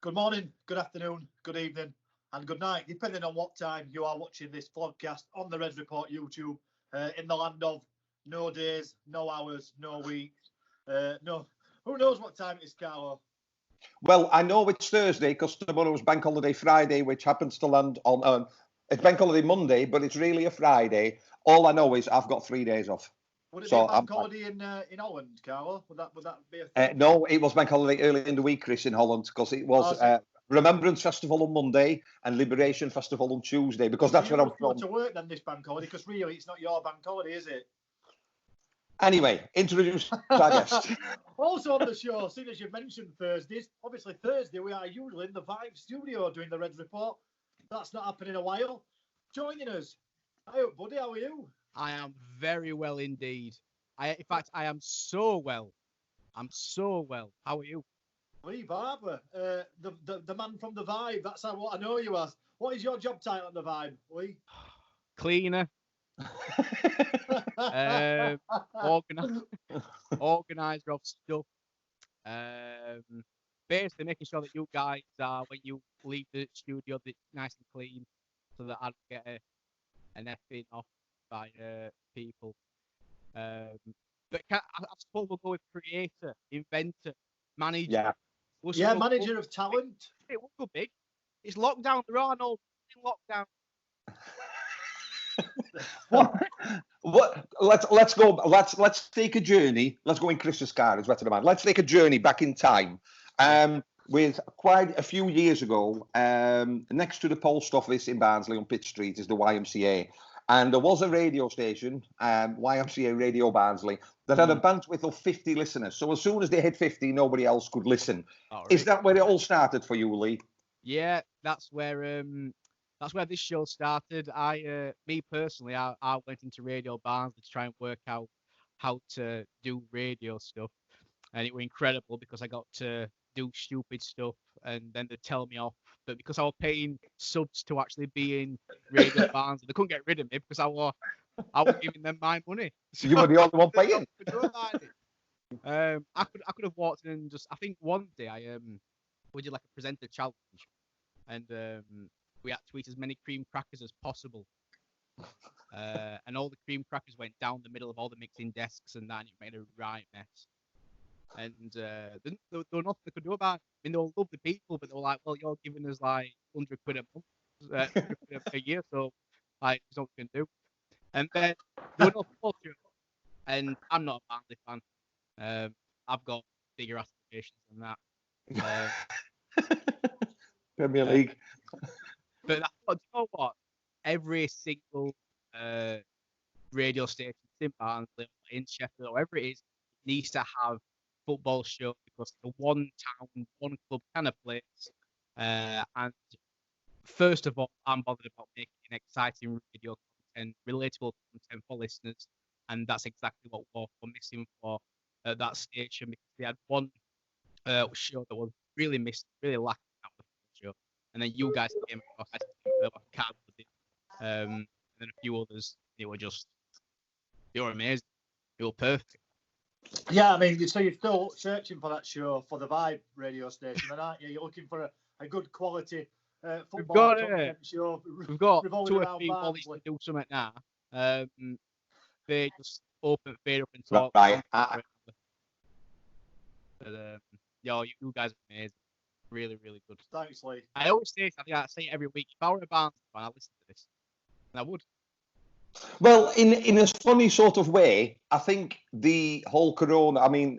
Good morning, good afternoon, good evening, and good night, depending on what time you are watching this vlogcast on the RedsReport YouTube, in the land of no days, no hours, no weeks, no, who knows what time it is, Carlo? Well, I know it's Thursday because tomorrow's Bank Holiday Friday, which happens to land on, it's Bank Holiday Monday, but it's really a Friday. All I know is I've got 3 days off. Would it be a bank holiday in Holland, Carlo? Would that be a thing? No, it was Bank Holiday early in the week, Chris, in Holland, because it was Remembrance Festival on Monday and Liberation Festival on Tuesday, because that's where I'm from. You go to work then this bank holiday, because really it's not your bank holiday, is it? Anyway, introduce our guest. Also on the show, seeing as you've mentioned Thursdays, obviously Thursday we are usually in the Vibe studio doing the Reds Report. That's not happened in a while. Joining us, hi buddy, how are you? I am very well indeed. In fact, I am so well. I'm so well. How are you? Lee Barber, the man from the Vibe. That's what I know you as. What is your job title at the Vibe, Lee? Cleaner. Organizer of stuff. Basically making sure that you guys are, when you leave the studio, that it's nice and clean, so that I don't get an effing off by people. But I suppose we'll go with creator, inventor, manager. Yeah, manager of talent. It will go big. It's lockdown. There are no lockdown. Let's go. Let's take a journey. Let's go in Chris's car. It's better than mine. Let's take a journey back in time. With quite a few years ago, next to the post office in Barnsley on Pitt Street is the YMCA. And there was a radio station, YMCA Radio Barnsley, that had a bandwidth of 50 listeners. So as soon as they hit 50, nobody else could listen. Oh, really? Is that where it all started for you, Lee? Yeah, that's where this show started. Me personally, I went into Radio Barnsley to try and work out how to do radio stuff. And it was incredible because I got to do stupid stuff and then they'd tell me off. But because I was paying subs to actually be in Radio Barnsley, they couldn't get rid of me because I was giving them my money. So you were the only one paying. I could have walked in and just, I think one day we did like a presenter challenge and we had to eat as many cream crackers as possible. And all the cream crackers went down the middle of all the mixing desks and that, and it made a right mess. And there was nothing they could do about it. I mean, they all love the people, but they were like, well, you're giving us like 100 quid a month, 100 quid a year, so like, there's nothing we can do. And then there was no culture, and I'm not a Barnsley fan. I've got bigger aspirations than that. Premier League. But do you know what? Every single radio station in Barnsley, in Sheffield, or wherever it is, needs to have football show because it's a one town, one club kind of place. And first of all, I'm bothered about making exciting radio content, relatable content for listeners, and that's exactly what we're missing for that station because they had one show that was really missed, really lacking out of the show, and then you guys came across, Carlo did, and then a few others. They were amazing. They were perfect. Yeah, I mean, so you're still searching for that show for the Vibe radio station, then, aren't you? You're looking for a good quality football content show. We've got revolving 2 or around 3 volleys Barnsley. to do something now. They just open, fade up, and talk. Right. But, you guys are amazing. Really, really good. Thanks, Lee. I always say, I think I say it every week. If I were a Barnsley fan, I'd listen to this, and I would. Well, in a funny sort of way, I think the whole corona, I mean,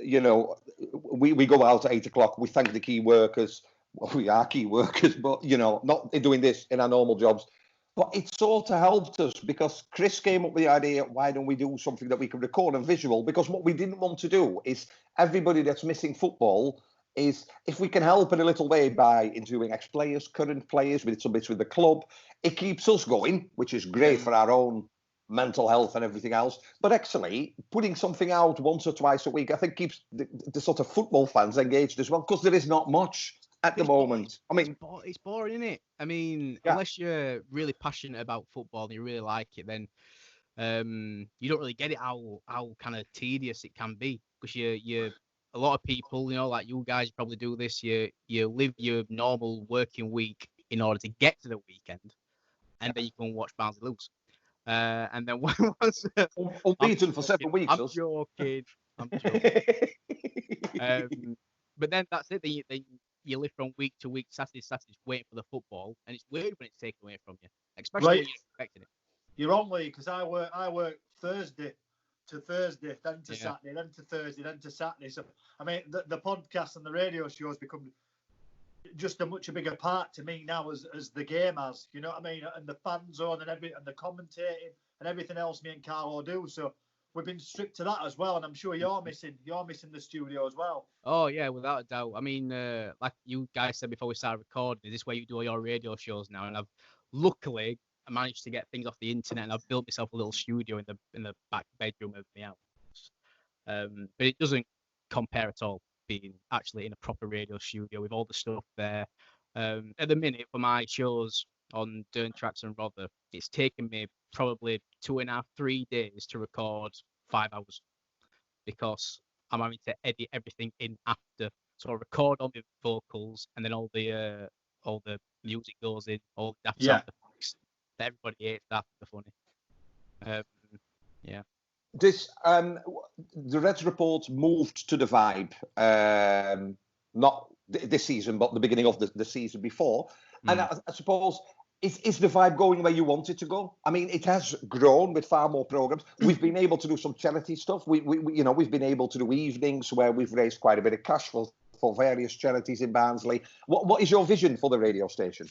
we go out at 8 o'clock, we thank the key workers. Well, we are key workers, but, not doing this in our normal jobs. But it sort of helped us because Chris came up with the idea, why don't we do something that we can record on visual? Because what we didn't want to do is everybody that's missing football is if we can help in a little way by interviewing ex-players, current players, with some bits with the club, it keeps us going, which is great for our own mental health and everything else. But actually, putting something out once or twice a week, I think keeps the sort of football fans engaged as well, because there is not much at the moment. I mean, it's boring, isn't it? I mean, unless you're really passionate about football and you really like it, then you don't really get it how kind of tedious it can be, because you a lot of people, like you guys probably do this. You live your normal working week in order to get to the weekend, and then you can watch Barnsley lose. And then once unbeaten for 7 weeks. I'm joking. But then that's it. Then you live from week to week, Saturday, waiting for the football, and it's weird when it's taken away from you, especially when you're expecting it. You're on, Lee, because I work Thursday to Thursday, then to Saturday, then to Thursday, then to Saturday. So I mean, the podcast and the radio shows become just a much bigger part to me now as the game has. You know what I mean? And the fan zone and the commentating and everything else me and Carlo do. So we've been strict to that as well, and I'm sure you're missing the studio as well. Oh yeah, without a doubt. I mean, like you guys said before we started recording, is this where you do all your radio shows now? And I've luckily managed to get things off the internet, and I've built myself a little studio in the back bedroom of my house. But it doesn't compare at all being actually in a proper radio studio with all the stuff there. At the minute, for my shows on Dearne, Trax and Rother, it's taken me probably 2.5, 3 days to record 5 hours, because I'm having to edit everything in after. So I record all the vocals, and then all the music goes in, all the sound effects. Everybody hates that. They're funny. Yeah. This the Reds Report moved to the Vibe, not this season, but the beginning of the season before. And I suppose, is the Vibe going where you want it to go? I mean, it has grown with far more programs. We've been able to do some charity stuff. We've been able to do evenings where we've raised quite a bit of cash for various charities in Barnsley. What is your vision for the radio station?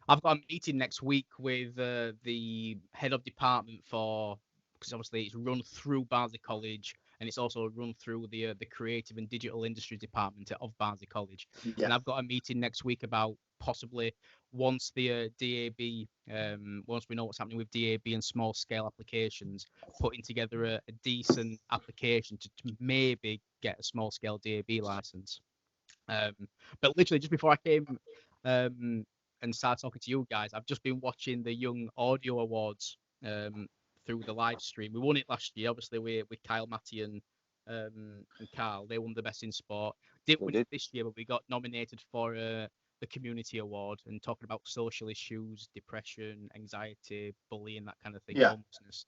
I've got a meeting next week with the head of department because obviously it's run through Barnsley College, and it's also run through the creative and digital industries department of Barnsley College. Yeah. And I've got a meeting next week about possibly once the DAB, once we know what's happening with DAB and small scale applications, putting together a decent application to maybe get a small scale DAB license. But literally just before I came and started talking to you guys, I've just been watching the Young Audio Awards through the live stream. We won it last year, obviously, with Kyle, Matty, and Carl. They won the Best in Sport. Didn't win it this year, but we got nominated for the Community Award, and talking about social issues, depression, anxiety, bullying, that kind of thing, homelessness.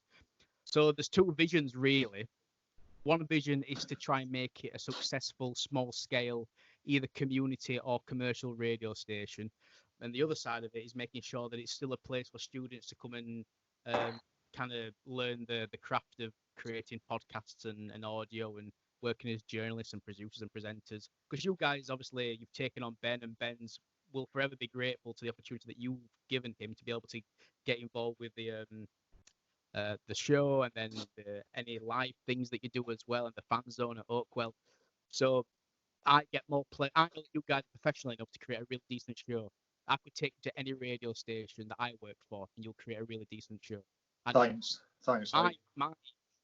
So there's two visions, really. One vision is to try and make it a successful, small-scale, either community or commercial radio station. And the other side of it is making sure that it's still a place for students to come and kind of learn the craft of creating podcasts and audio and working as journalists and producers and presenters. Because you guys, obviously, you've taken on Ben, and Ben's will forever be grateful to the opportunity that you've given him to be able to get involved with the show, and then any live things that you do as well, and the fan zone at Oakwell. So I get more play. I know that you guys are professional enough to create a really decent show. I could take you to any radio station that I work for, and you'll create a really decent show. And Thanks. My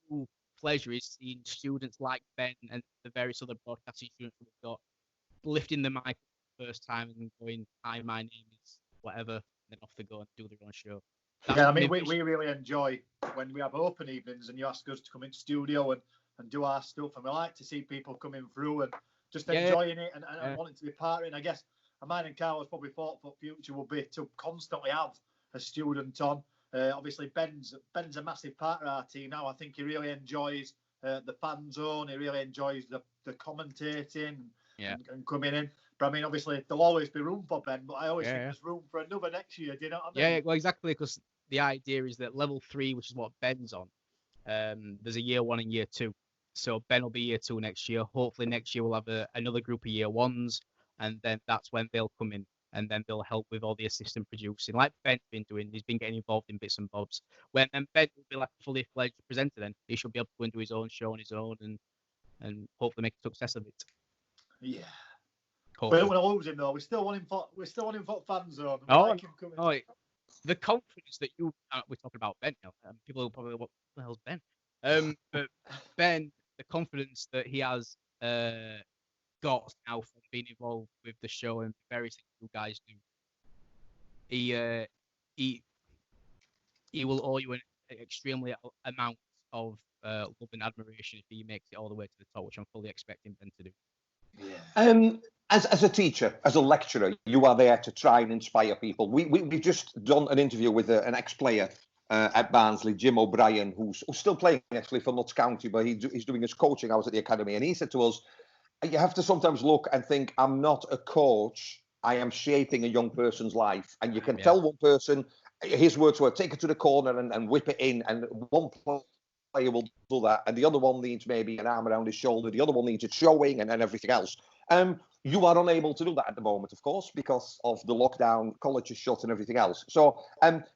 true pleasure is seeing students like Ben and the various other broadcasting students we've got lifting the mic for the first time and going, "Hi, my name is whatever," and then off they go and do their own show. I mean, we really enjoy when we have open evenings and you ask us to come into studio, and and do our stuff. And we like to see people coming through and just enjoying it and wanting to be part of it. And I guess mine and Carlo's probably thought for future will be to constantly have a student on. Obviously, Ben's a massive part of our team now. I think he really enjoys the fan zone. He really enjoys the commentating and coming in. But I mean, obviously, there'll always be room for Ben, but I always think there's room for another next year. Do you know what I mean? Yeah, well, exactly, because the idea is that level 3, which is what Ben's on, there's a year 1 and year 2. So Ben will be year 2 next year. Hopefully next year we'll have another group of year 1s, and then that's when they'll come in, and then they'll help with all the assistant producing, like Ben's been doing. He's been getting involved in bits and bobs. When Ben will be like a fully fledged presenter, then he should be able to go and do his own show on his own, and hopefully make a success of it. Yeah. Hopefully. We don't want to lose him though. We still want him for fan zone. Like him coming. The confidence that you we're talking about Ben now. People will probably, what the hell's Ben? But Ben, the confidence that he has got now from being involved with the show and various things you guys do, he will owe you an extremely amount of love and admiration if he makes it all the way to the top, which I'm fully expecting Ben to do. Yeah. As a teacher, as a lecturer, you are there to try and inspire people. We've just done an interview with an ex-player at Barnsley, Jim O'Brien, who's still playing actually for Notts County, but he's doing his coaching hours at the academy. And he said to us, you have to sometimes look and think, I'm not a coach, I am shaping a young person's life. And you can tell one person, his words were, take it to the corner and whip it in. And one player will do that. And the other one needs maybe an arm around his shoulder. The other one needs it showing and everything else. You are unable to do that at the moment, of course, because of the lockdown, college is shut and everything else. So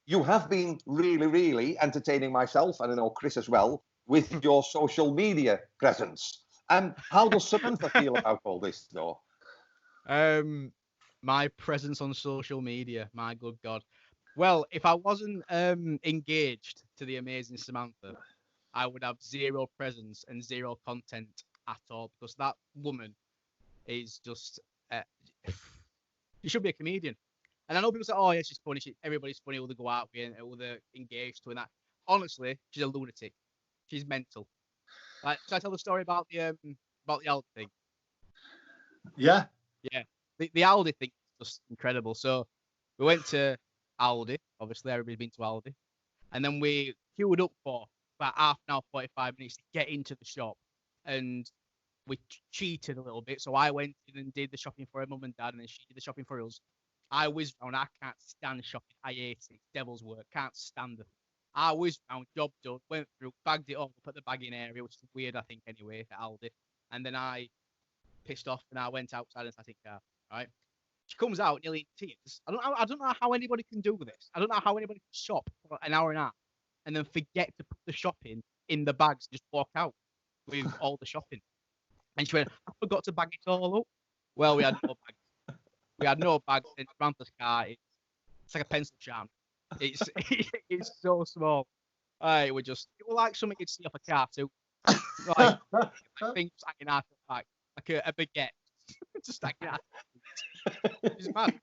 you have been really, really entertaining myself, and I know Chris as well, with your social media presence. How does Samantha feel about all this, though? My presence on social media, my good God. Well, if I wasn't engaged to the amazing Samantha, I would have zero presence and zero content at all, because that woman is just she should be a comedian. And I know people say, oh yeah, she's funny, everybody's funny, will they go out with and will they engage to, and that. Honestly, she's a lunatic. She's mental. Like, should I tell the story about the Aldi thing? Yeah the Aldi thing is just incredible. So we went to Aldi, obviously everybody's been to Aldi, and then we queued up for about half an hour, 45 minutes to get into the shop, and we cheated a little bit. So I went in and did the shopping for her mum and dad, and then she did the shopping for us. I whizzed round. I can't stand shopping. I hate it. It's devil's work. Can't stand it. I whizzed round, job done, went through, bagged it up, put the bag in area, which is weird, I think, anyway, at Aldi. And then I pissed off and I went outside and sat in the car. Right? She comes out nearly in tears. I don't know how anybody can do this. I don't know how anybody can shop for an hour and a half and then forget to put the shopping in the bags and just walk out with all the shopping. And she went, I forgot to bag it all up. Well, we had no bags. We had no bags in Samantha's car. It's like a pencil charm. It's so small. We're like something you'd see off a car too. Like things hanging out the back, like a baguette, just hanging out. It's mad.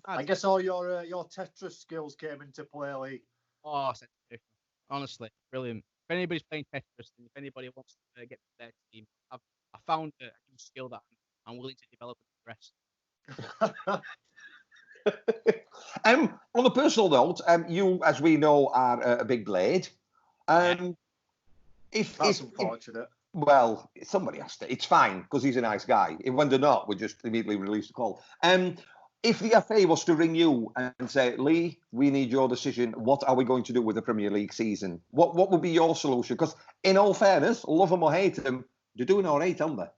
I guess all your Tetris skills came into play, Lee. Oh, honestly, brilliant. If anybody's playing Tetris, and if anybody wants to get to their team, I found a new skill that I'm willing to develop and progress. On a personal note, you, as we know, are a big blade. That's unfortunate. Well, somebody has to. It's fine, because he's a nice guy. When they're not, we just immediately release the call. If the FA was to ring you and say, Lee, we need your decision, what are we going to do with the Premier League season? What would be your solution? Because in all fairness, love them or hate them, they're doing all right, aren't they?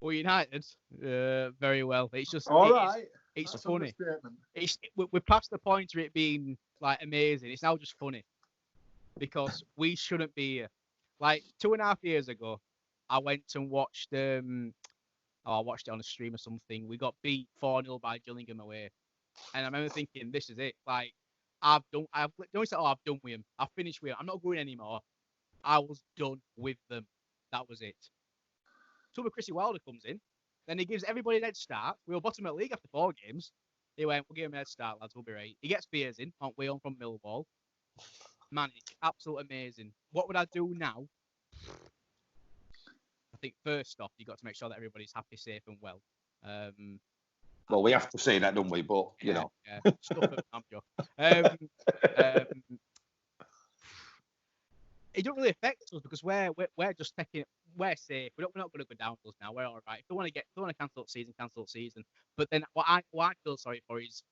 Well, United, very well. It's just all right. It's funny. We're past the point of it being like amazing. It's now just funny because we shouldn't be here. Like 2.5 years ago, I went and watched. I watched it on a stream or something. We got beat 4-0 by Gillingham away, and I remember thinking, "This is it. Like don't say, oh, I've done with them. I've finished with them. I'm not going anymore. I was done with them. That was it." So Chrissy Wilder comes in, then he gives everybody a head start. We were bottom of the league after 4 games. He went, "We'll give him a head start, lads. We'll be right." He gets beers in, aren't we, on from Millwall. Man, it's absolutely amazing. What would I do now? think first off, you've got to make sure that everybody's happy, safe, and well. Well, we have to say that, don't we? But you know, stuff it, I'm joking. It don't really affect us because we're just taking we're safe. We're not going to go down those now. We're all right. If they want to cancel the season. But then what I feel sorry for is,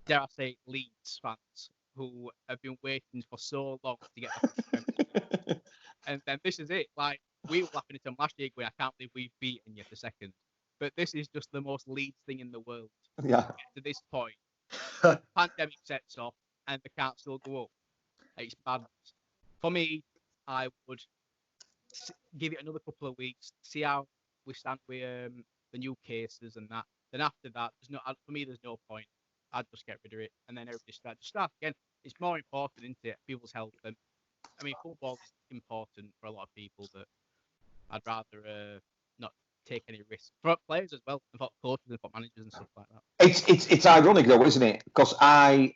dare I say, Leeds fans who have been waiting for so long to get the and then this is it. Like, we were laughing at them last year going, I can't believe we've beaten you for second. But this is just the most Leeds thing in the world. Yeah. To this point, pandemic sets off and they can't still go up. It's bad. For me, I would give it another couple of weeks, see how we stand with the new cases and that. Then after that, for me, there's no point. I'd just get rid of it, and then everybody start again. It's more important, isn't it? People's health. And I mean, football is important for a lot of people, but I'd rather not take any risks for players as well, and for coaches and for managers and stuff like that. It's ironic though, isn't it? Because I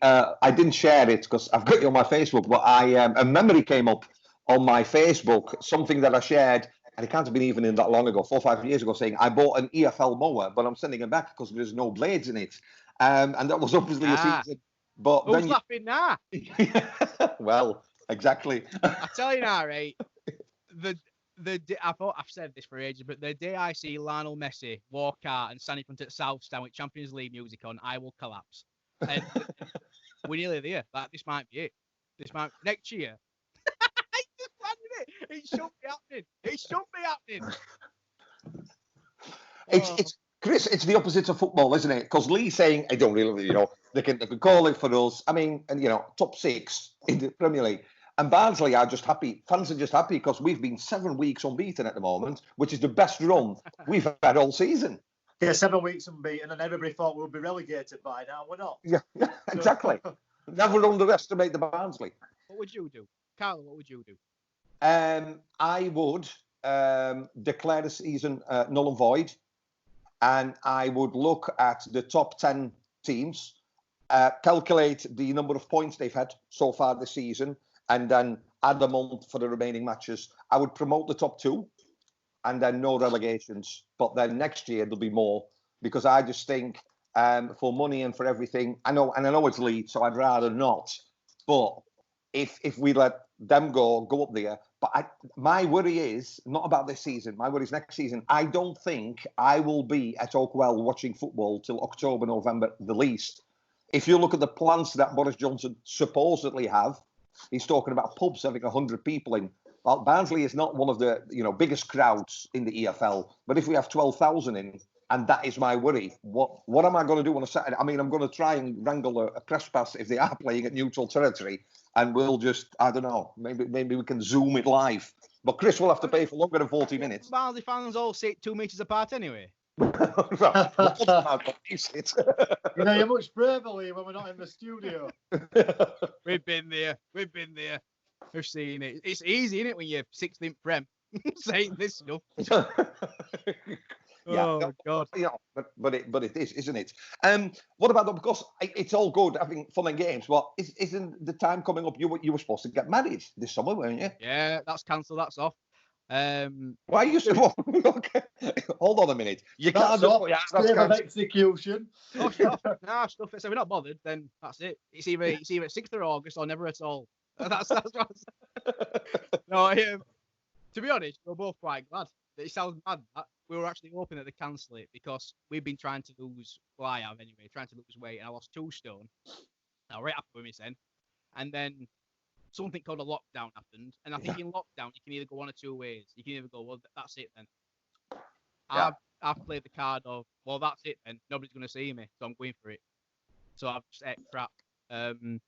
didn't share it because I've got you on my Facebook, but a memory came up on my Facebook, something that I shared, and it can't have been even in that long ago, 4 or 5 years ago, saying I bought an EFL mower, but I'm sending it back because there's no blades in it, and that was obviously a season. But who's laughing now? Well, exactly. I tell you now, right? I've said this for ages, but the day I see Lionel Messi walk out and stand in front of South Stand with Champions League music on, I will collapse. And we're nearly there. Like, this might be it. Next year. It shouldn't be happening. It shouldn't be happening. It's Chris. It's the opposite of football, isn't it? Because Lee's saying, I don't really, they can call it for us. I mean, and top 6 in the Premier League. And Barnsley are just happy. Fans are just happy because we've been 7 weeks unbeaten at the moment, which is the best run we've had all season. Yeah, 7 weeks unbeaten, and everybody thought we would be relegated by now. We're not. Yeah, exactly. Never underestimate the Barnsley. What would you do? Carlo, what would you do? I would declare the season null and void, and I would look at the top 10 teams, calculate the number of points they've had so far this season, and then add them on for the remaining matches. I would promote the top 2, and then no relegations. But then next year there'll be more, because I just think for money and for everything, I know it's Leeds, so I'd rather not. But if we let them go up there. But my worry is not about this season. My worry is next season. I don't think I will be at Oakwell watching football till October, November, the least. If you look at the plans that Boris Johnson supposedly have, he's talking about pubs having 100 people in. Well, Barnsley is not one of the biggest crowds in the EFL. But if we have 12,000 in, and that is my worry, what am I going to do on a Saturday? I mean, I'm going to try and wrangle a press pass if they are playing at neutral territory. And we'll just, I don't know, maybe we can Zoom it live. But Chris will have to pay for longer than 40 minutes. Barnsley fans all sit 2 metres apart anyway. You're much braver, Lee, when we're not in the studio. We've been there. We've seen it. It's easy, isn't it, when you're 16th Prem saying this stuff? Yeah, oh God. But it is, isn't it? What about them? Because it's all good having fun and games, but isn't the time coming up? You were supposed to get married this summer, weren't you? Yeah, that's cancelled. That's off. Why are you so? Okay. Hold on a minute. You can't just execution. Oh, stuff. Nah, stuff. So we're not bothered. Then that's it. It's either 6th of August or never at all. That's what. No, to be honest, we're both quite glad. It sounds mad. We were actually hoping that they cancel it because we've been trying to lose. Well, I have anyway, trying to lose weight, and I lost 2 stone. Now, right after me, then, and then something called a lockdown happened, and I think in lockdown you can either go one or 2 ways. You can either go, well, that's it then. Yeah. I've played the card of, well, that's it then. Nobody's going to see me, so I'm going for it. So I've just ate crap. And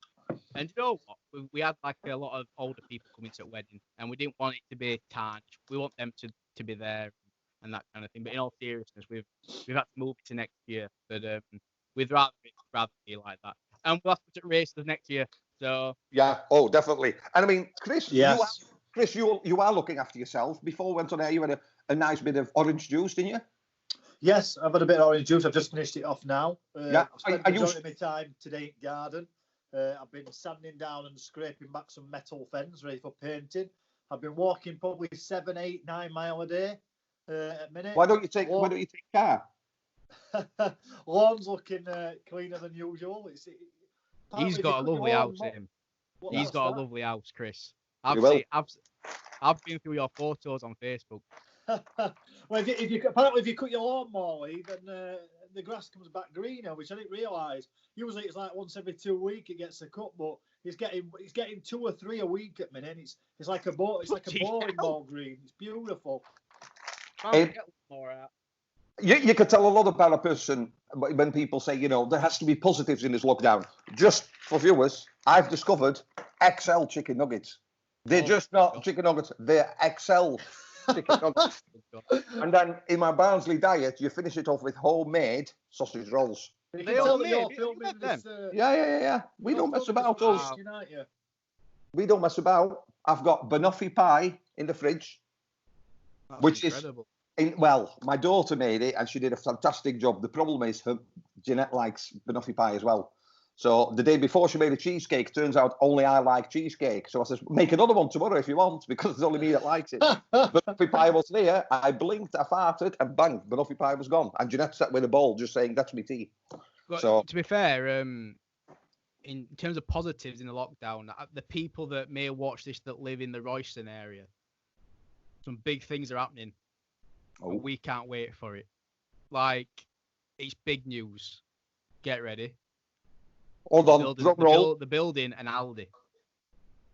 you know what? We had like a lot of older people coming to a wedding, and we didn't want it to be tarnished. We want them to be there and that kind of thing. But in all seriousness, we've had to move it to next year. But we'd rather be like that. And we'll have to put it races next year. So yeah, definitely. And I mean, Chris, yes. you are looking after yourself. Before we went on air, you had a nice bit of orange juice, didn't you? Yes, I've had a bit of orange juice. I've just finished it off now. Yeah, I've spent the majority of my time today in garden. I've been sanding down and scraping back some metal fence ready for painting. I've been walking probably 7, 8, 9 miles a day. at minute. Why don't you take car? Lawn's looking cleaner than usual. He's got a lovely house, him. He's got a lovely house, Chris. I've been through your photos on Facebook. Well, if you cut your lawn more, then the grass comes back greener, which I didn't realise. Usually it's like once every 2 weeks it gets a cut, but he's getting 2 or 3 a week at minute. It's like a bowling ball green. It's beautiful. You could tell a lot about a person when people say, there has to be positives in this lockdown. Just for viewers, I've discovered XL chicken nuggets. They're just not chicken nuggets. They're XL chicken nuggets. And then in my Barnsley diet, you finish it off with homemade sausage rolls. Yeah. We don't mess about us. We don't mess about. I've got banoffee pie in the fridge, which incredible. My daughter made it and she did a fantastic job. The problem is Jeanette likes banoffee pie as well. So the day before she made a cheesecake, turns out only I like cheesecake. So I says, make another one tomorrow if you want, because it's only me that likes it. Banoffee pie wasn't here. I blinked, I farted, and bang, banoffee pie was gone. And Jeanette sat with a bowl just saying, that's me tea. But so, to be fair, in terms of positives in the lockdown, the people that may watch this that live in the Royston area, some big things are happening. And we can't wait for it. Like, it's big news. Get ready. Hold on, the building and Aldi.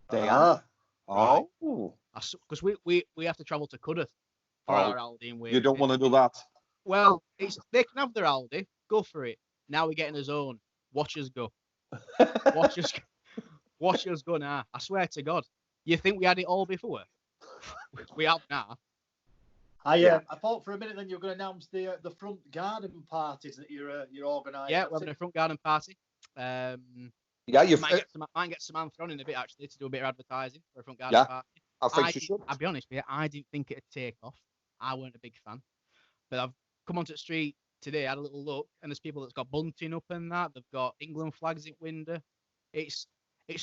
They are. Right. Oh, because we have to travel to Cudworth for our Aldi in Wales. You don't want to do that. Well, they can have their Aldi. Go for it. Now we get in a zone. Watch us go. Watch us go now. I swear to God. You think we had it all before? We have now. I thought for a minute then you were going to announce the front garden parties that you're organising. Yeah, we're having a front garden party. You might get some thrown in a bit actually to do a bit of advertising for a front garden party. I think you should. I'll be honest with you, I didn't think it'd take off. I weren't a big fan, but I've come onto the street today, had a little look, and there's people that's got bunting up and that. They've got England flags in window. It's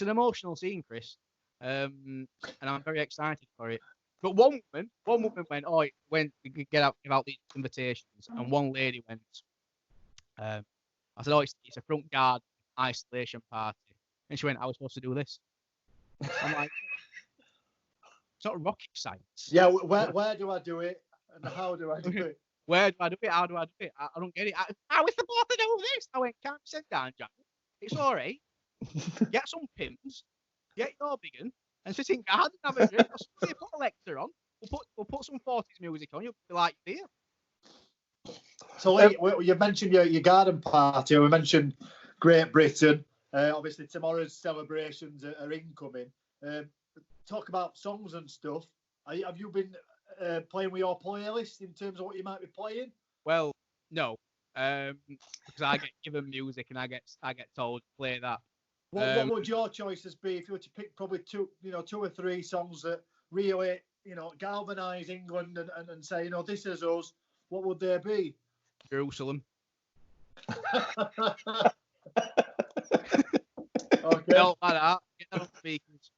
an emotional scene, Chris, and I'm very excited for it. But one woman went, when we could give out these invitations, and one lady went, I said, it's a front garden isolation party. And she went, I was supposed to do this. I'm like, it's not rocket science. Yeah, where do I do it? And how do I do it? Where do I do it? How do I do it? I don't get it. I was supposed to do this. I went, can't sit down, Jack. It's all right. Get some pins, get your big one, and sit in garden and have a drink. Put a lecture on. We'll put some 40s music on. You'll be like, dear. So, Lee, you mentioned your garden party. We mentioned Great Britain. Obviously, tomorrow's celebrations are incoming. Talk about songs and stuff. Have you been playing with your playlist in terms of what you might be playing? Well, no, because I get given music and I get told play that. What would your choices be if you were to pick probably two or three songs that really galvanise England and say this is us? What would they be? Jerusalem. Okay. No, like that. Get that on speakers.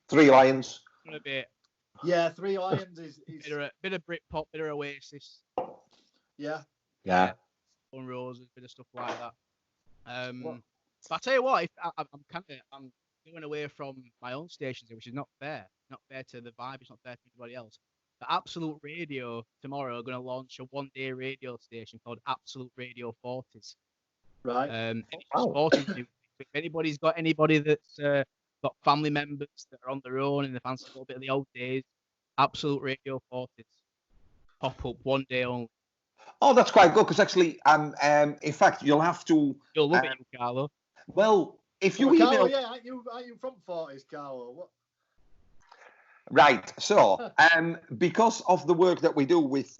Three Lions. A bit. Yeah, Three Lions is bit of Britpop, bit of Oasis. Yeah. One Roses, bit of stuff like that. But I tell you what, I'm going away from my own stations here, which is not fair. Not fair to the vibe. It's not fair to anybody else. The Absolute Radio tomorrow are going to launch a one-day radio station called Absolute Radio 40s. Right. If anybody's got anybody that's got family members that are on their own and they fancy a little bit of the old days, Absolute Radio 40s pop up one day only. Oh, that's quite good because actually, in fact, you'll have to. You'll love it, Carlo. Well, if you email, Carlo, aren't you from 40s, Carlo? What? Right. So, because of the work that we do with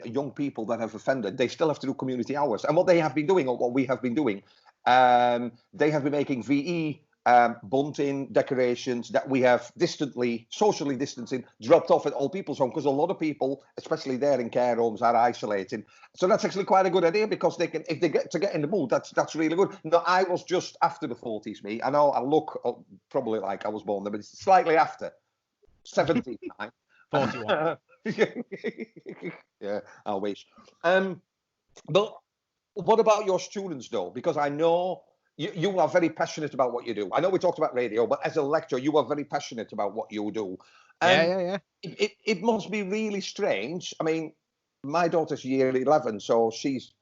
young people that have offended, they still have to do community hours. And what they have been doing, or what we have been doing, they have been making VE bunting decorations that we have socially distancing, dropped off at old people's home because a lot of people, especially there in care homes, are isolating. So that's actually quite a good idea because they can, if they get in the mood, that's really good. No, I was just after the 40s, me. I know I look probably like I was born there, but it's slightly after. 79. 41. Yeah, I wish. But what about your students, though? Because I know you are very passionate about what you do. I know we talked about radio, but as a lecturer, you are very passionate about what you do. Yeah. It must be really strange. I mean, my daughter's year 11, so she's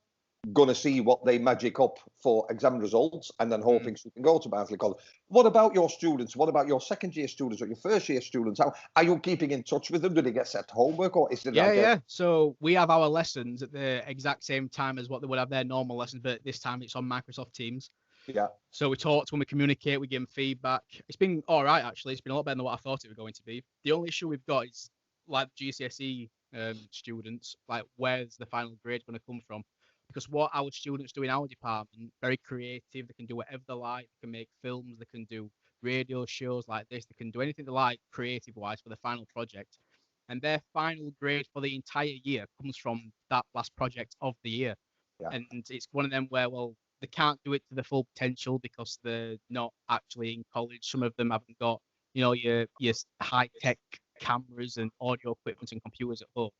going to see what they magic up for exam results and then hoping she can go to Barnsley College. What about your students? What about your second year students or your first year students? How are you keeping in touch with them? Do they get set homework or is it Yeah. So we have our lessons at the exact same time as what they would have their normal lessons, but this time it's on Microsoft Teams. Yeah. So we talk to them, we communicate, we give them feedback. It's been all right, actually. It's been a lot better than what I thought it was going to be. The only issue we've got is like GCSE students, like where's the final grade going to come from? Because what our students do in our department, very creative. They can do whatever they like. They can make films. They can do radio shows like this. They can do anything they like creative-wise for the final project. And their final grade for the entire year comes from that last project of the year. Yeah. And it's one of them where, well, they can't do it to the full potential because they're not actually in college. Some of them haven't got, your high-tech cameras and audio equipment and computers at home.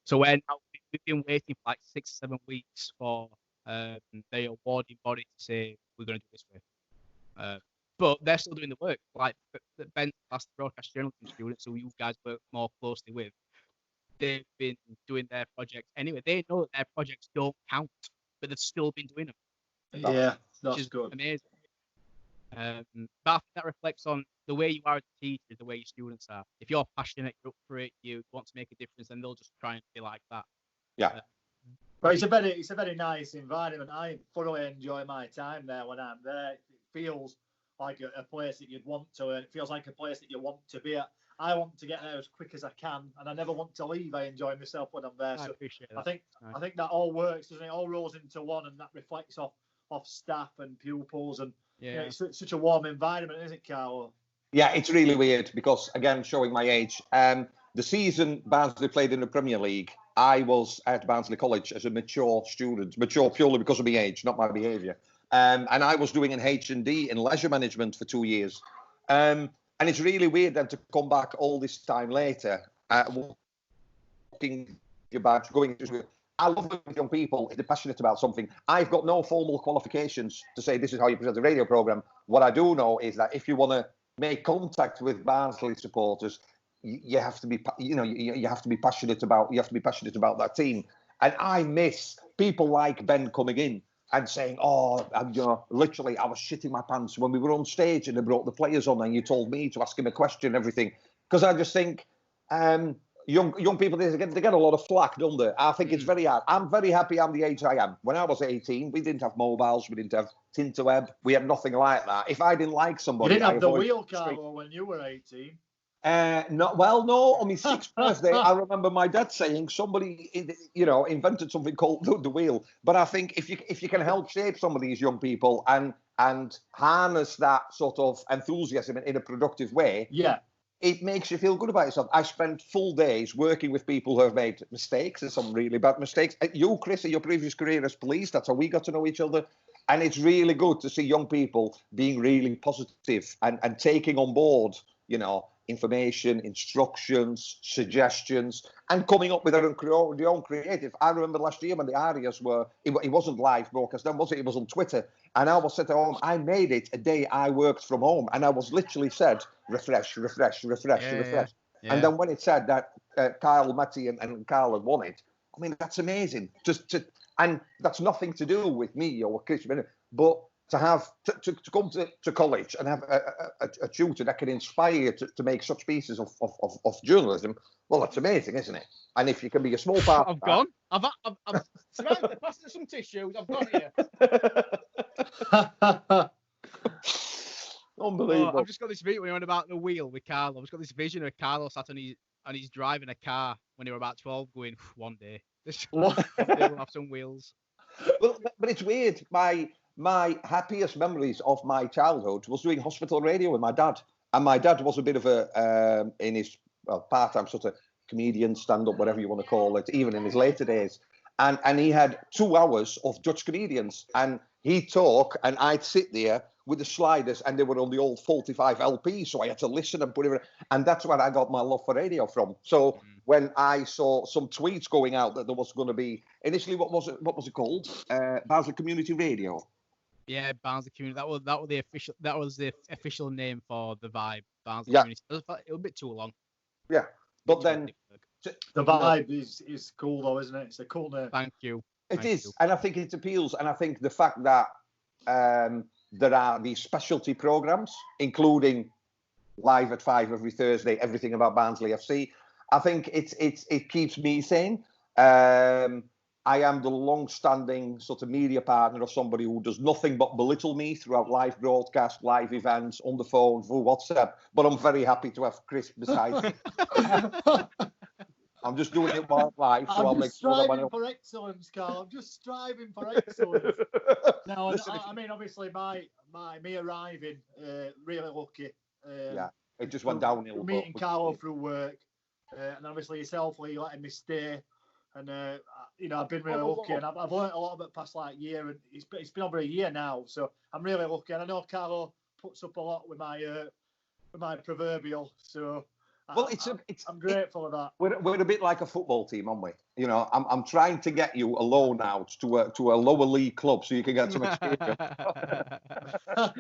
So we've been waiting for like 6 or 7 weeks for the awarding body to say we're going to do this way. But they're still doing the work. Like Ben, that's the broadcast journalism students who you guys work more closely with. They've been doing their projects anyway. They know that their projects don't count, but they've still been doing them. Yeah, that's which is good. amazing. But I think that reflects on the way you are as a teacher, the way your students are. If you're passionate, you're up for it, you want to make a difference, then they'll just try and be like that. Yeah. But it's a very nice environment. I thoroughly enjoy my time there when I'm there. It feels like a place that you'd want to, and it feels like a place that you want to be at. I want to get there as quick as I can, and I never want to leave. I enjoy myself when I'm there. I So appreciate that. I think that all works, doesn't it? It all rolls into one, and that reflects off staff and pupils, and it's such a warm environment, isn't it, Carlo? Yeah, it's really weird because, again, showing my age, the season Barnsley played in the Premier League, I was at Barnsley College as a mature student, mature purely because of my age, not my behaviour. And I was doing an H&D in leisure management for 2 years. And it's really weird then to come back all this time later, walking about, going to. I love working with young people if they're passionate about something. I've got no formal qualifications to say this is how you present a radio programme. What I do know is that if you want to make contact with Barnsley supporters, you have to be, you have to be passionate about that team. And I miss people like Ben coming in and saying, literally, I was shitting my pants when we were on stage and they brought the players on and you told me to ask him a question and everything. Because I just think young people, they get a lot of flack, don't they? I think it's very hard. I'm very happy I'm the age I am. When I was 18, we didn't have mobiles, we didn't have Tinterweb, we had nothing like that. If I didn't like somebody... You didn't have the wheel, Carlo, when you were 18. No, on my 6th birthday, I remember my dad saying somebody, invented something called the wheel. But I think if you can help shape some of these young people and harness that sort of enthusiasm in a productive way, it makes you feel good about yourself. I spent full days working with people who have made mistakes and some really bad mistakes. You, Chris, in your previous career as police, that's how we got to know each other. And it's really good to see young people being really positive and taking on board, information, instructions, suggestions, and coming up with their own creative. I remember last year when the Arias it wasn't live broadcast then, was it? It was on Twitter. And I was sat at home. I made it a day I worked from home. And I was literally said, refresh. Yeah. And then when it said that Kyle, Matty and Carl had won it, I mean, that's amazing. And that's nothing to do with me or Chris, but to have to come to college and have a tutor that can inspire you to make such pieces of journalism, well, that's amazing, isn't it? And if you can be a small part, I've gone. I've Samantha, pass us some tissues. I've gone here. Unbelievable. I've just got this video when we went about the wheel with Carlo. I've just got this vision of Carlo sat on and he's driving a car when they were about 12, going, one day we'll have some wheels. Well, but it's weird. My happiest memories of my childhood was doing hospital radio with my dad. And my dad was a bit of in his part-time sort of comedian, stand-up, whatever you want to call it, even in his later days. And he had 2 hours of Dutch comedians. And he'd talk and I'd sit there with the sliders, and they were on the old 45 LP, so I had to listen and put it. And that's where I got my love for radio from. So when I saw some tweets going out that there was going to be initially, what was it called? Barnsley Community Radio. Yeah, Barnsley Community. That was the official name for the vibe. Barnsley Yeah. Community. It was a bit too long. Yeah, but then the vibe is cool though, isn't it? It's a cool name. Thank you. It is, and I think it appeals, and I think the fact that there are these specialty programs, including Live at 5 every Thursday, everything about Barnsley FC. I think it keeps me sane. I am the long-standing sort of media partner of somebody who does nothing but belittle me throughout live broadcast, live events, on the phone, through WhatsApp. But I'm very happy to have Chris beside me. I'm just doing it while live, so I'll make sure that striving for excellence, Carl. I'm just striving for excellence. No, I mean, obviously, me arriving, really lucky. Yeah, it just went downhill. Meeting Carlo through work, and obviously yourself, Lee, letting me stay. And I've been really lucky, and I've learned a lot about the past year, and it's been over a year now, so I'm really lucky. And I know Carlo puts up a lot with my proverbial, so. Well, I'm grateful of that. We're a bit like a football team, aren't we? You know, I'm trying to get you a loan out to a lower league club so you can get some experience. But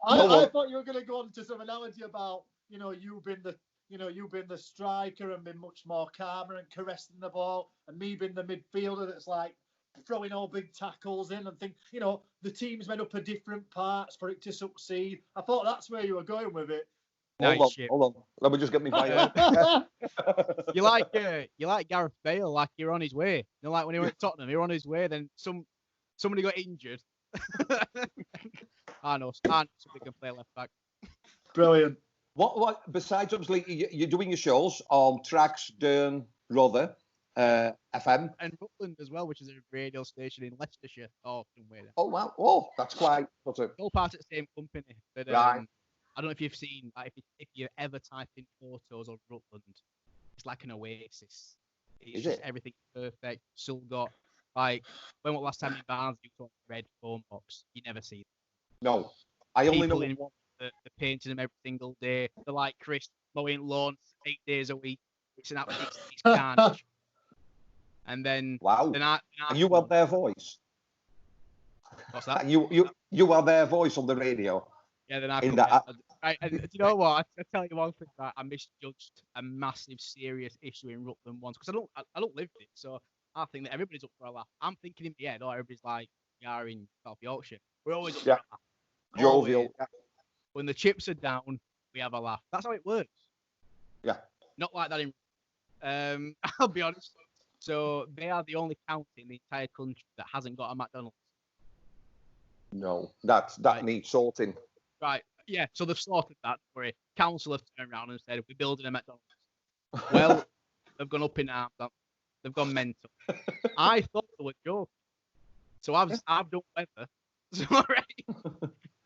I thought you were going to go on to some analogy about you being the striker and being much more calmer and caressing the ball, and me being the midfielder that's like throwing all big tackles in and think the team's made up of different parts for it to succeed. I thought that's where you were going with it. Hold on. Let me just get me fire. You like Gareth Bale, like you're on his way. Like when he went to Tottenham, you're on his way. Then somebody got injured. I know somebody can play left back. Brilliant. What besides obviously you're doing your shows on Trax, Dearne, Rother, FM, and Rutland as well, which is a radio station in Leicestershire. Oh wow! Oh, that's quite. What's it? All part of the same company. But, right. I don't know if you've seen, if you ever type in photos of Rutland, it's like an oasis. It's just everything's perfect. Still got, when was the last time in Barnes you saw a red phone box? You never see it. No. I only know one. They're painting them every single day. They're like Chris, mowing lawns 8 days a week. It's an absolute carnage. And then... Wow. And you have their voice. What's that? You are their voice on the radio. Yeah, then and do you know what? I tell you one thing, that I misjudged a massive, serious issue in Rutland once because I don't live it, so I think that everybody's up for a laugh. I'm thinking in my head, everybody's like, "You're in South Yorkshire. We're always up for a laugh." Jovial. When the chips are down, we have a laugh. That's how it works. Yeah. Not like that in. I'll be honest. So they are the only county in the entire country that hasn't got a McDonald's. No, that needs sorting. Right, yeah, so they've sorted that for it. Council have turned around and said, we're building a McDonald's. Well, they've gone up in arms. They've gone mental. I thought they were joking. So I've done weather.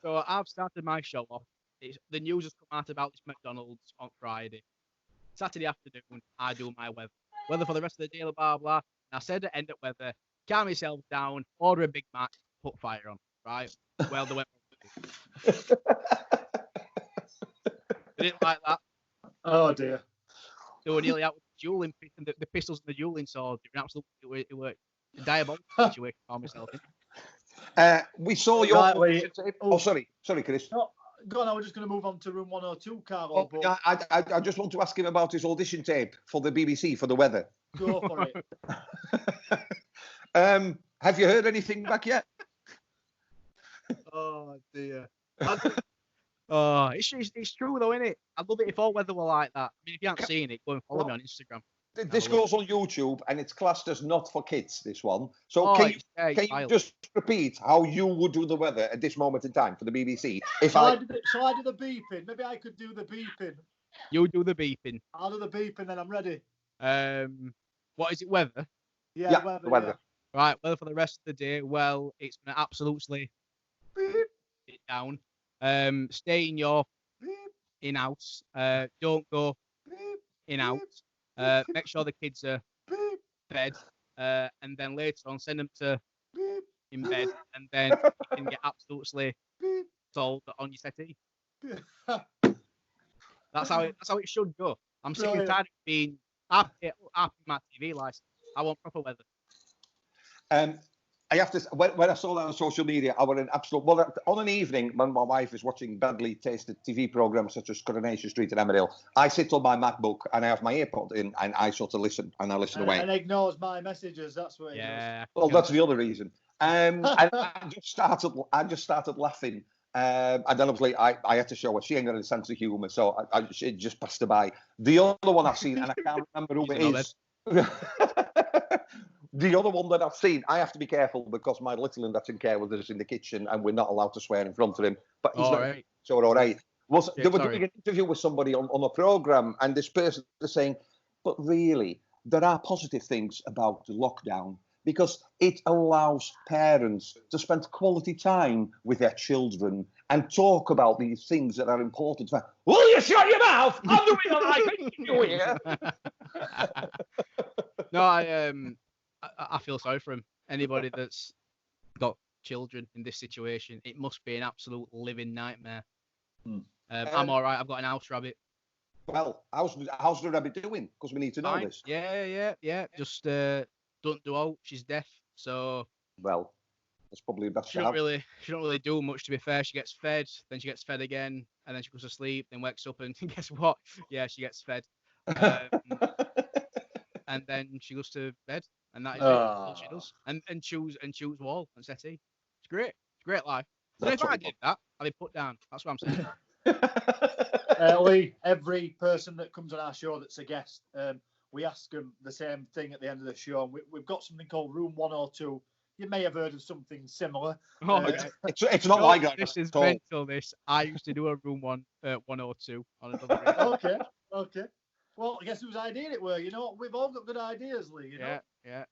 So I've started my show off. The news has come out about this McDonald's on Friday. Saturday afternoon, I do my weather. Weather for the rest of the day, blah, blah. And I said at end of weather, calm yourself down, order a Big Mac, put fire on. Right? Well, they went. They didn't like that. Oh dear. They were nearly out with the dueling, the pistols and the dueling swords. It were a diabolical situation for myself. We saw your. Right, sorry, Chris. No, go on. I was just going to move on to room 102, Carlo. I just want to ask him about his audition tape for the BBC for the weather. Go for it. Have you heard anything back yet? Oh dear. It's true though, isn't it? I'd love it if all weather were like that. I mean, if you haven't seen it, go and follow me on Instagram. This goes on YouTube and it's classed as not for kids, this one. So can you just repeat how you would do the weather at this moment in time for the BBC? Shall I do the beeping? Maybe I could do the beeping. You do the beeping. I'll do the beeping, then I'm ready. What is it, weather? Yeah, weather. Yeah. Right, weather for the rest of the day. Well, it's going to absolutely it down. Stay in your in-house. Don't go in-out. Make sure the kids are bed. And then later on, send them to in bed. And then you can get absolutely sold on your settee. That's how it should go. I'm sick and Brilliant. tired of being up my TV license. I want proper weather. I have to. When I saw that on social media, I was in absolute. Well, on an evening when my wife is watching badly tasted TV programs such as Coronation Street and Emmerdale, I sit on my MacBook and I have my earpod in, and I sort of listen and I listen away. And ignores my messages. That's what it Yeah. Well, that's the other reason. And I just started laughing. And then obviously I had to show her she ain't got a sense of humour, so it just passed her by. The other one I've seen, and I can't remember who it is. The other one that I've seen, I have to be careful because my little one that's in care with us in the kitchen, and we're not allowed to swear in front of him. But he's not Right. so all right. They were doing an interview with somebody on a programme, and this person is saying, but really, there are positive things about the lockdown because it allows parents to spend quality time with their children and talk about these things that are important. Will you shut your mouth? I'm doing what I think you here. No, I feel sorry for him. Anybody that's got children in this situation, it must be an absolute living nightmare. I'm all right. I've got an house rabbit. Well, how's the rabbit doing? Because we need to know Fine. this. Yeah. Just don't do out. She's deaf, so. Well, that's probably that's. She don't really do much. To be fair, she gets fed, then she gets fed again, and then she goes to sleep, then wakes up, and guess what? Yeah, she gets fed. And then she goes to bed, and that is it. That's all she does. And choose wall and settee. It's great. It's a great life. So if I did that, I'd be put down. That's what I'm saying. Lee, every person that comes on our show that's a guest, we ask them the same thing at the end of the show. And we've got something called Room 102. You may have heard of something similar. It's not like that. This is mental. This I used to do a Room 102 on another. Okay. Well, I guess whose idea it were. You know, we've all got good ideas, Lee. You know? Yeah.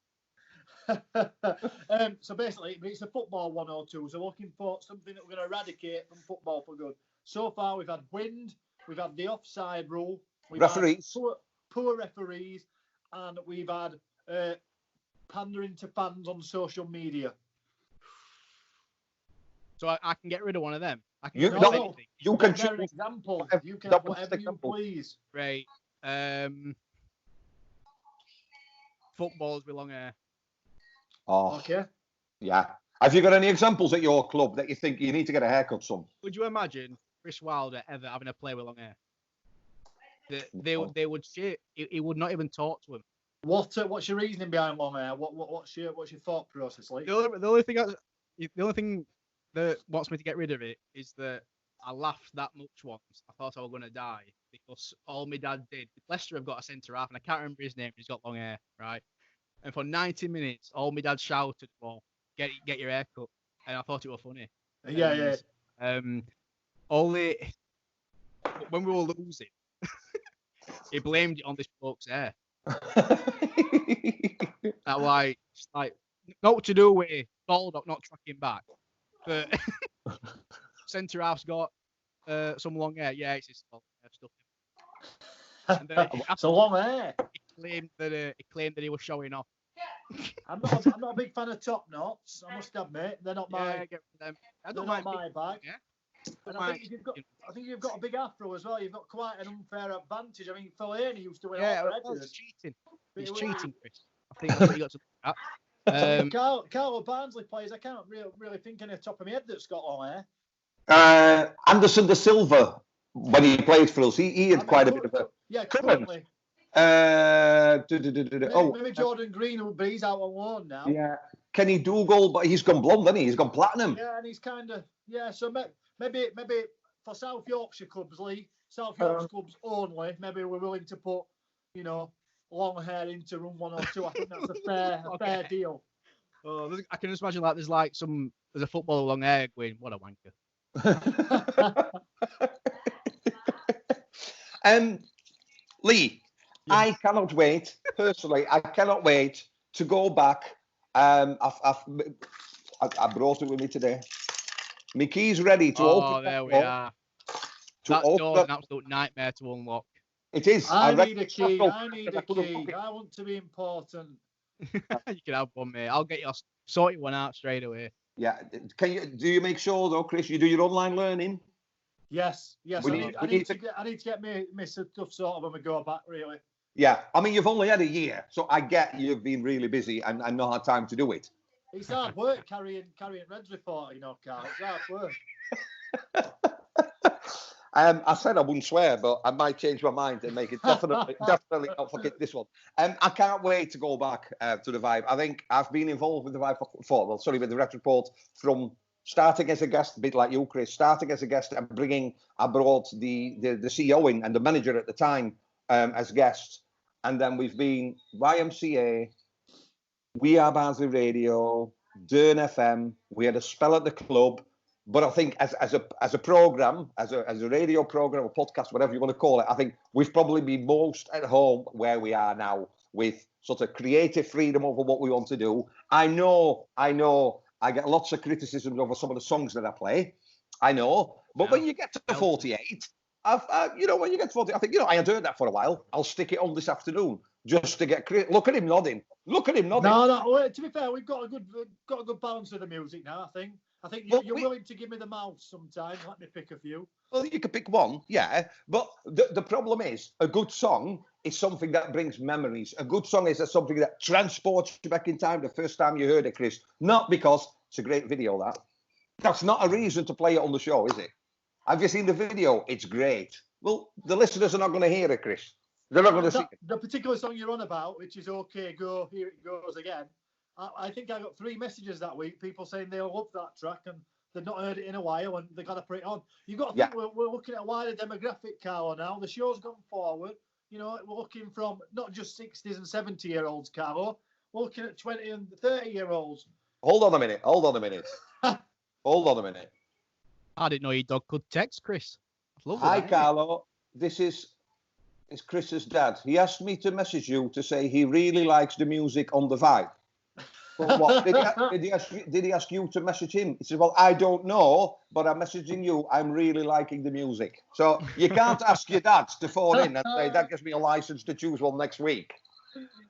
So basically, it's a football 102. So we're looking for something that we're going to eradicate from football for good. So far, we've had wind, we've had the offside rule, we've referees, had poor referees, and we've had pandering to fans on social media. So I can get rid of one of them. I can you can choose an example. You can have whatever you please. Right. Footballers with long hair. Oh. Okay. Yeah. Have you got any examples at your club that you think you need to get a haircut from? Would you imagine Chris Wilder ever having a player with long hair? They would shit. He would not even talk to him. What's your reasoning behind long hair? What's your thought process like? The only thing that wants me to get rid of it is that I laughed that much once. I thought I was going to die because all my dad did. Leicester have got a centre half, and I can't remember his name. He's got long hair, right? And for 90 minutes, all my dad shouted, "Well, get your hair cut," and I thought it was funny. Yeah. Only when we were losing, he blamed it on this bloke's hair. That like not to do with Baldock not tracking back, but centre half's got some long hair. Yeah, it's his fault. It's a long hair. He claimed that he was showing off. I'm not a big fan of top knots. I must admit, they're not my. Get rid of them. They're not my bag. Yeah. And I think you've got a big afro as well. You've got quite an unfair advantage. I mean, Fellaini used to win all the he's cheating. He's cheating, Chris. I think that's what you got to look at. Carlo Barnsley plays. I can't really think any top of my head that's got long hair. Anderson de Silva, when he played for us, he had quite a bit of a. Yeah, currently. Maybe Jordan Green, but he's out on loan now. Yeah. Kenny Dougal, but he's gone blonde, hasn't he? He's gone platinum. Yeah, and he's kind of So maybe for South Yorkshire clubs, Lee, South Yorkshire clubs only. Maybe we're willing to put, long hair into Room 102. I think that's a fair deal. Oh, I can just imagine there's a footballer with long hair going, what a wanker. Lee, yes. I cannot wait. Personally, I cannot wait to go back. I brought it with me today. My key's ready to open. Oh, there we are. That door's an absolute nightmare to unlock. It is. I need a key. I want to be important. You can have one, mate. I'll sort you one out straight away. Yeah. Do you make sure though, Chris, you do your online learning? Yes. I need to get my stuff sorted when we go back. Really. Yeah. I mean, you've only had a year, so I get you've been really busy and not had time to do it. It's hard work carrying Reds Report, you know, Carl. It's hard work. I said I wouldn't swear, but I might change my mind and make it definitely not forget this one. I can't wait to go back to the Vibe. I think I've been involved with the Vibe with the Reds Report from starting as a guest, a bit like you, Chris, starting as a guest and I brought the CEO in and the manager at the time as guests. And then we've been YMCA, We Are Barnsley Radio, Dearne FM. We had a spell at the club. But I think as a program, as a radio program, a podcast, whatever you want to call it, I think we've probably been most at home where we are now with sort of creative freedom over what we want to do. I know I get lots of criticisms over some of the songs that I play. I know. But when you get to 48, when you get to 40, I think, I had heard that for a while. I'll stick it on this afternoon just to get look at him nodding. Look at him nodding. No, to be fair, we've got a good balance of the music now, I think. I think you're willing to give me the mouse sometimes. Let me pick a few. Well, you can pick one, yeah. But the problem is, a good song is something that brings memories. A good song is something that transports you back in time the first time you heard it, Chris. Not because it's a great video, that's not a reason to play it on the show, is it? Have you seen the video? It's great. Well, the listeners are not going to hear it, Chris. They're not going to see it. The particular song you're on about, which is OK Go, Here It Goes Again, I think I got 3 messages that week, people saying they love that track and they've not heard it in a while and they got to put it on. You've got to think we're looking at a wider demographic, Carlo, now. The show's gone forward. We're looking from not just 60s and 70-year-olds, Carlo. We're looking at 20 and 30-year-olds. Hold on a minute. Hold on a minute. I didn't know your dog could text, Chris. Hi, Carlo. This is Chris's dad. He asked me to message you to say he really likes the music on the Vibe. Well, what did he ask you to message him? He said, well, I don't know, but I'm messaging you. I'm really liking the music. So you can't ask your dad to phone in and say, that gives me a license to choose one next week.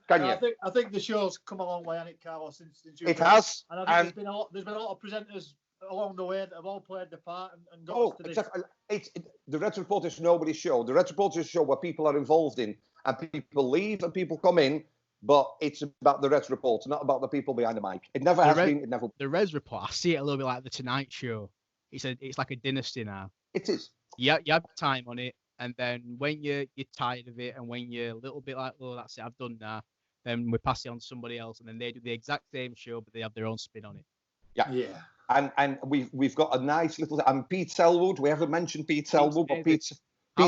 Can you? I think the show's come a long way, hasn't it, Carlo, since you. It has. And I think there's been a lot of presenters along the way that have all played the part and got us to this. Exactly. The Reds Report is nobody's show. The Reds Report is a show where people are involved in, and people leave and people come in. But it's about the Reds Report, not about the people behind the mic. It never has been. It never. The Reds Report, I see it a little bit like the Tonight Show. It's like a dynasty now. It is. Yeah, you have time on it, and then when you're tired of it, and when you're a little bit like, oh, that's it, I've done now. Then we pass it on to somebody else, and then they do the exact same show, but they have their own spin on it. Yeah. And we've got a nice little. And Pete Selwood. We haven't mentioned Pete Selwood, but Pete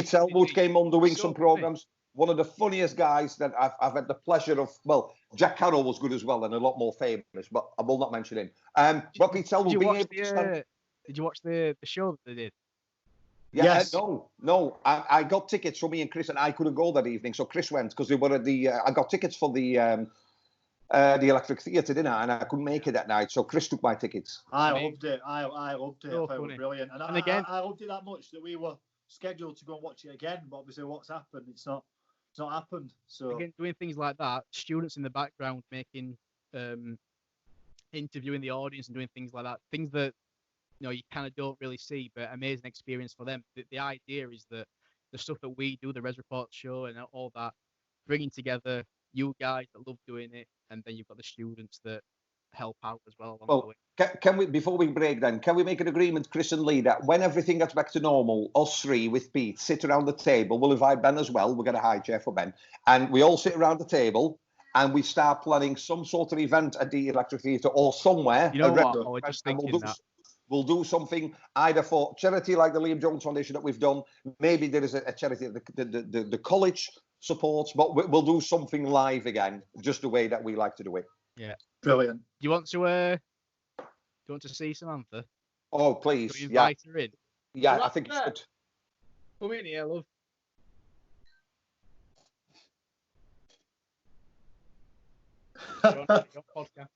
Selwood came on doing some programs. One of the funniest guys that I've had the pleasure of. Well, Jack Carroll was good as well and a lot more famous, but I will not mention him. But Pete Selwood. Did you watch the show that they did? Yeah, yes. No. I got tickets for me and Chris, and I couldn't go that evening, so Chris went because they were at the. I got tickets for the Electric Theatre, didn't I? And I couldn't make it that night, so Chris took my tickets. I loved it. I loved it. So it was brilliant, and again, I loved it that much that we were scheduled to go and watch it again. But obviously, what's happened? It's not happened. So again, doing things like that, students in the background making, interviewing the audience and doing things like that, things that you kind of don't really see, but amazing experience for them. The idea is that the stuff that we do, the Res Report show and all that, bringing together you guys that love doing it, and then you've got the students that help out as well along the way. Can we, before we break then, can we make an agreement, Chris and Lee, that when everything gets back to normal, us three with Pete sit around the table, we'll invite Ben as well, we'll get a high chair for Ben, and we all sit around the table and we start planning some sort of event at the Electric Theatre or somewhere. You know what? I was just thinking that. We'll do something either for charity like the Liam Jones Foundation that we've done. Maybe there is a charity that the college supports, but we'll do something live again, just the way that we like to do it. Yeah, brilliant. Do you want to see Samantha? Oh, please. Do you invite her in? Yeah, I think it's good. Come in here, love. Your podcast.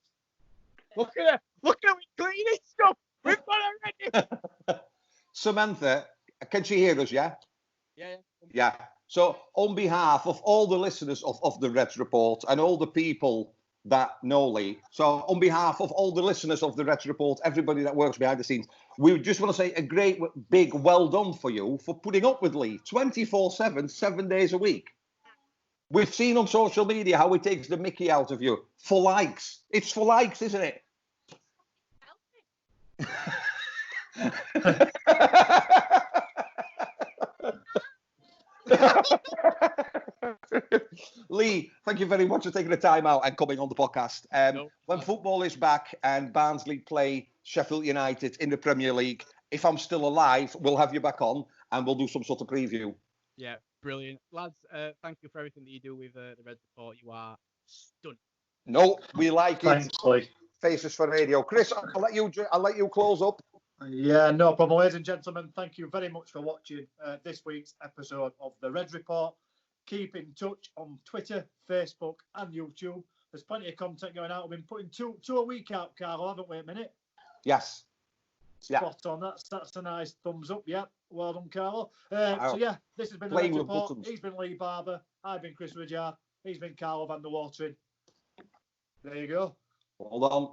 Look at her. Look at her. We're cleaning stuff. We've got her ready. Samantha, can she hear us, yeah? Yeah. So on behalf of all the listeners of the Reds Report and all the people that know Lee. So on behalf of all the listeners of the Reds Report, everybody that works behind the scenes, we just want to say a great big well done for you for putting up with Lee 24/7, 7 days a week. We've seen on social media how he takes the mickey out of you for likes. It's for likes, isn't it? Lee, thank you very much for taking the time out and coming on the podcast. When football is back and Barnsley play Sheffield United in the Premier League, if I'm still alive, we'll have you back on and we'll do some sort of preview. Yeah, brilliant. Lads, thank you for everything that you do with the Reds Report. You are stunning. No, we like it. Thanks, Lee. Faces for radio. Chris, I'll let you close up. Yeah, no problem. Ladies and gentlemen, thank you very much for watching this week's episode of the Reds Report. Keep in touch on Twitter, Facebook, and YouTube. There's plenty of content going out. We've been putting two a week out, Carlo, haven't we? A minute. Yes. Spot on. That's a nice thumbs up. Yeah. Well done, Carlo. So yeah, this has been the Reds Report. Buttons. He's been Lee Barber. I've been Chris Ridgeard. He's been Carlo van der Watering. There you go. Hold on.